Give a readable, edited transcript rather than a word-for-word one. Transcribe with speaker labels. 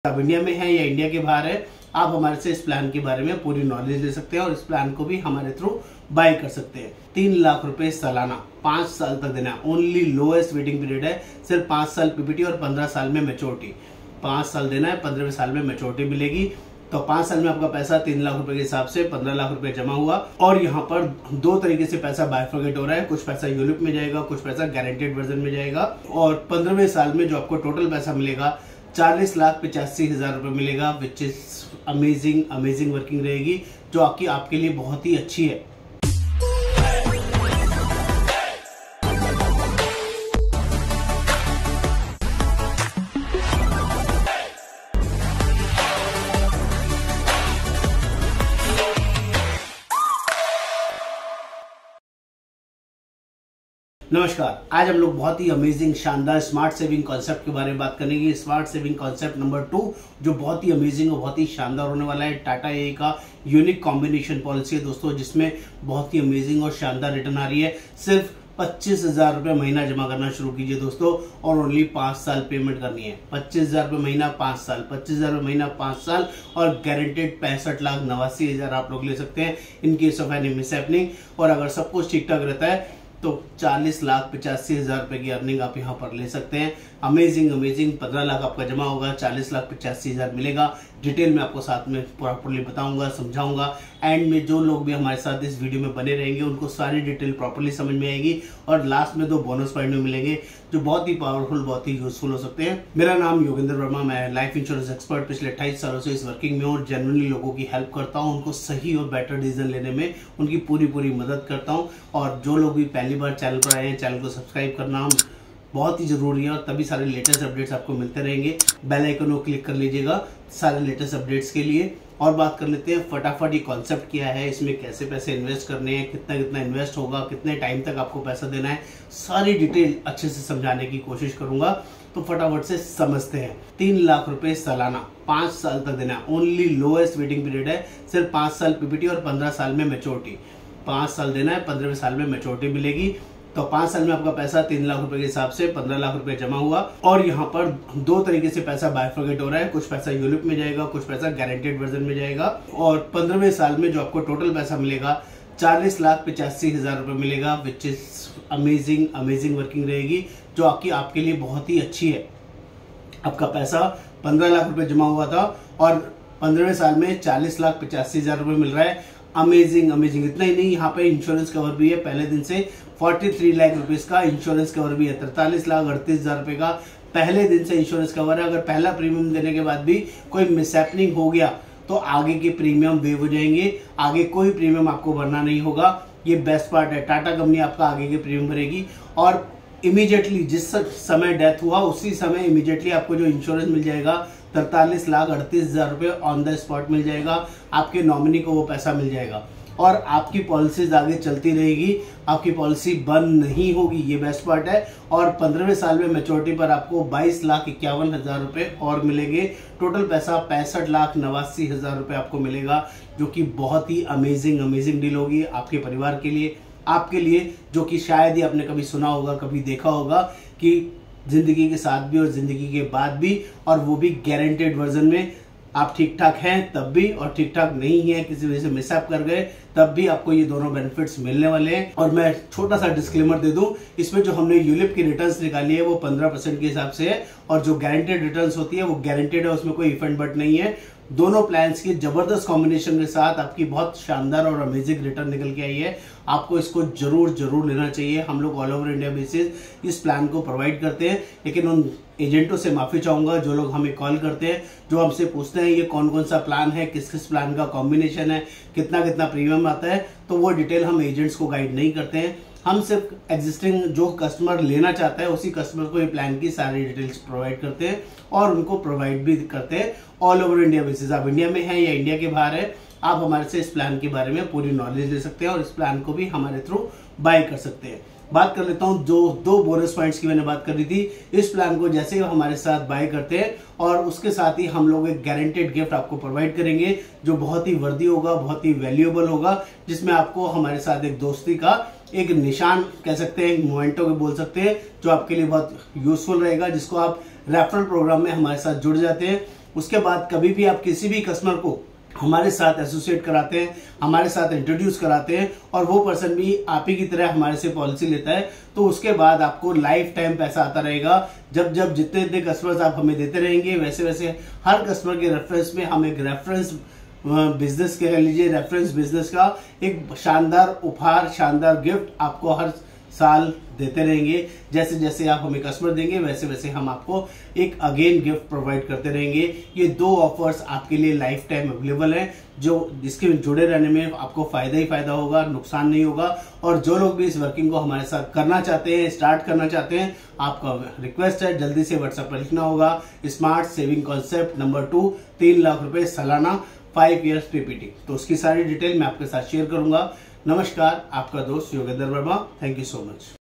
Speaker 1: आप इंडिया में हैं या इंडिया के बाहर है, आप हमारे से इस प्लान के बारे में पूरी नॉलेज ले सकते हैं और इस प्लान को भी हमारे थ्रू बाय कर सकते हैं। 3 लाख रुपए सालाना 5 साल तक देना है। ओनली लोएस्ट वेटिंग पीरियड है, सिर्फ 5 साल पीपीटी और 15 साल में मैच्योरिटी। 5 साल देना है, 15वें साल में मैच्योरिटी मिलेगी। तो 5 साल में आपका पैसा 3 लाख रुपए के हिसाब से 15 लाख रुपए जमा हुआ। और यहाँ पर 2 तरीके से पैसा बायफर्गेट हो रहा है, कुछ पैसा यूलिप में जाएगा, कुछ पैसा गारंटेड वर्जन में जाएगा। और 15वें साल में जो आपको टोटल पैसा मिलेगा 40,85,000 रुपए मिलेगा, विच इज अमेजिंग वर्किंग रहेगी, जो आपके लिए बहुत ही अच्छी है। नमस्कार, आज हम लोग बहुत ही अमेजिंग शानदार स्मार्ट सेविंग कॉन्सेप्ट के बारे में बात करेंगे। स्मार्ट सेविंग कॉन्सेप्ट नंबर 2 जो बहुत ही अमेजिंग और बहुत ही शानदार होने वाला है। टाटा ए का यूनिक कॉम्बिनेशन पॉलिसी है दोस्तों, जिसमें बहुत ही अमेजिंग और शानदार रिटर्न आ रही है। सिर्फ 25,000 रुपये महीना जमा करना शुरू कीजिए दोस्तों, और ओनली 5 साल पेमेंट करनी है। 25,000 रुपये महीना 5 साल, 25,000 रुपये महीना 5 साल, और गारंटेड 65,89,000 आप लोग ले सकते हैं in case of any miss happening. और अगर सब कुछ ठीक ठाक रहता है तो 40,85,000 रुपए की अर्निंग आप यहाँ पर ले सकते हैं। अमेजिंग 15 लाख आपका जमा होगा, 40,85,000 मिलेगा। डिटेल में आपको साथ में प्रॉपरली बताऊंगा, समझाऊंगा। एंड में जो लोग भी हमारे साथ इस वीडियो में बने रहेंगे उनको सारी डिटेल प्रॉपरली समझ में आएगी। और लास्ट में 2 बोनस पॉइंट में मिलेंगे जो बहुत ही पावरफुल, बहुत ही यूजफुल हो सकते हैं। मेरा नाम योगेंद्र वर्मा, मैं लाइफ इंश्योरेंस एक्सपर्ट पिछले 28 सालों से इस वर्किंग में और जेन्युइनली लोगों की हेल्प करता हूँ, उनको सही और बेटर डिसीजन लेने में उनकी पूरी मदद करता हूँ। और जो लोग भी पहली बार चैनल पर आए हैं, चैनल को सब्सक्राइब करना बहुत ही जरूरी है, और तभी सारे लेटेस्ट अपडेट्स आपको मिलते रहेंगे। बेल आइकन को क्लिक कर लीजिएगा सारे लेटेस्ट अपडेट्स के लिए। और बात कर लेते हैं फटाफट, ये कॉन्सेप्ट क्या है, इसमें कैसे पैसे इन्वेस्ट करने हैं, कितना इन्वेस्ट होगा, कितने टाइम तक आपको पैसा देना है, सारी डिटेल अच्छे से समझाने की कोशिश करूंगा। तो फटाफट से समझते हैं। 3 लाख रुपए सालाना 5 साल तक देना है। ओनली लोएस्ट वेटिंग पीरियड है, सिर्फ 5 साल पीपीटी और 15 साल में मैच्योरिटी। 5 साल देना है, 15वें साल में मैच्योरिटी मिलेगी। तो 5 साल में आपका पैसा 3 लाख रुपए के हिसाब से 15 लाख रुपए जमा हुआ। और यहाँ पर 2 तरीके से पैसा बायफर्गेट हो रहा है, कुछ पैसा यूलिप में जाएगा, कुछ पैसा गारंटेड वर्जन में जाएगा। और 15वें साल में जो आपको टोटल पैसा मिलेगा 40,85,000 रुपए मिलेगा, विच इज अमेजिंग वर्किंग रहेगी, जो आपके लिए बहुत ही अच्छी है। आपका पैसा 15 लाख रुपए जमा हुआ था और 15वें साल में 40,85,000 रुपए मिल रहा है। अमेजिंग। इतना ही नहीं, यहाँ पे इंश्योरेंस कवर भी है पहले दिन से। 43 लाख रुपीज का इंश्योरेंस कवर भी है। 43,38,000 रुपए का पहले दिन से इंश्योरेंस कवर है। अगर पहला प्रीमियम देने के बाद भी कोई मिसहैपनिंग हो गया तो आगे के प्रीमियम वेव हो जाएंगे, आगे कोई प्रीमियम आपको भरना नहीं होगा। ये बेस्ट पार्ट है, टाटा कंपनी आपका आगे के प्रीमियम भरेगी। और इमीडिएटली जिस समय डेथ हुआ उसी समय इमीडिएटली आपको जो इंश्योरेंस मिल जाएगा 43,38,000 रुपए ऑन द स्पॉट मिल जाएगा। आपके नॉमिनी को वो पैसा मिल जाएगा और आपकी पॉलिसीज आगे चलती रहेगी, आपकी पॉलिसी बंद नहीं होगी। ये बेस्ट पार्ट है। और 15वें साल में मैच्योरिटी पर आपको 22,51,000 रुपए और मिलेंगे। टोटल पैसा 65,89,000 रुपए आपको मिलेगा, जो कि बहुत ही अमेजिंग डील होगी आपके परिवार के लिए, आपके लिए, जो कि शायद ही आपने कभी सुना होगा, कभी देखा होगा कि जिंदगी के साथ भी और जिंदगी के बाद भी, और वो भी गारंटेड वर्जन में। आप ठीक ठाक हैं तब भी, और ठीक ठाक नहीं है, किसी वजह से मिसअप कर गए तब भी आपको ये दोनों बेनिफिट्स मिलने वाले हैं। और मैं छोटा सा डिस्क्लेमर दे दूं, इसमें जो हमने यूलिप की रिटर्न्स निकाली है वो 15% के हिसाब से है, और जो गारंटेड रिटर्न्स होती है वो गारंटेड है, उसमें कोई इफ एंड बट नहीं है। दोनों प्लान्स की जबरदस्त कॉम्बिनेशन के साथ आपकी बहुत शानदार और अमेजिंग रिटर्न निकल के आई है। आपको इसको जरूर लेना चाहिए। हम लोग ऑल ओवर इंडिया बेसिस इस प्लान को प्रोवाइड करते हैं, लेकिन उन एजेंटों से माफी चाहूंगा जो लोग हमें कॉल करते हैं, जो हमसे पूछते हैं ये कौन सा प्लान है, किस प्लान का कॉम्बिनेशन है, कितना प्रीमियम आता है, तो वो डिटेल हम एजेंट्स को गाइड नहीं करते हैं। हम सिर्फ एग्जिस्टिंग जो कस्टमर लेना चाहता है उसी कस्टमर को ये प्लान की सारी डिटेल्स प्रोवाइड करते हैं, और उनको प्रोवाइड भी करते हैं ऑल ओवर इंडिया बेसिस। आप इंडिया में हैं या इंडिया के बाहर है, आप हमारे से इस प्लान के बारे में पूरी नॉलेज ले सकते हैं और इस प्लान को भी हमारे थ्रू बाय कर सकते हैं। बात कर लेता हूं जो 2 बोनस पॉइंट्स की मैंने बात कर रही थी। इस प्लान को जैसे ही हमारे साथ बाय करते हैं और उसके साथ ही हम लोग एक गारंटेड गिफ्ट आपको प्रोवाइड करेंगे, जो बहुत ही वर्दी होगा, बहुत ही वैल्यूएबल होगा, जिसमें आपको हमारे साथ एक दोस्ती का एक निशान कह सकते हैं, एक मोमेंटो के बोल सकते हैं, जो आपके लिए बहुत यूजफुल रहेगा, जिसको आप रेफरल प्रोग्राम में हमारे साथ जुड़ जाते हैं उसके बाद कभी भी आप किसी भी कस्टमर को हमारे साथ एसोसिएट कराते हैं, हमारे साथ इंट्रोड्यूस कराते हैं और वो पर्सन भी आप ही की तरह हमारे से पॉलिसी लेता है, तो उसके बाद आपको लाइफ टाइम पैसा आता रहेगा। जब जब जितने जितने कस्टमर्स आप हमें देते रहेंगे, वैसे वैसे हर कस्टमर के रेफरेंस में हम एक रेफरेंस बिजनेस कह लीजिए, रेफरेंस बिजनेस का एक शानदार उपहार, शानदार गिफ्ट आपको हर साल देते रहेंगे। जैसे जैसे आप हमें कस्टमर देंगे, वैसे वैसे हम आपको एक अगेन गिफ्ट प्रोवाइड करते रहेंगे। ये 2 ऑफर्स आपके लिए लाइफ टाइम अवेलेबल हैं, जो जिसके जुड़े रहने में आपको फायदा ही फायदा होगा, नुकसान नहीं होगा। और जो लोग भी इस वर्किंग को हमारे साथ करना चाहते हैं, स्टार्ट करना चाहते हैं, आपका रिक्वेस्ट है जल्दी से व्हाट्सएप पर लिखना होगा smart saving concept number 2, 3 lakh रुपए सालाना, 5 ईयर्स पीपीटी। तो उसकी सारी डिटेल मैं आपके साथ शेयर करूंगा। नमस्कार, आपका दोस्त Yogendra Verma. Thank you so much.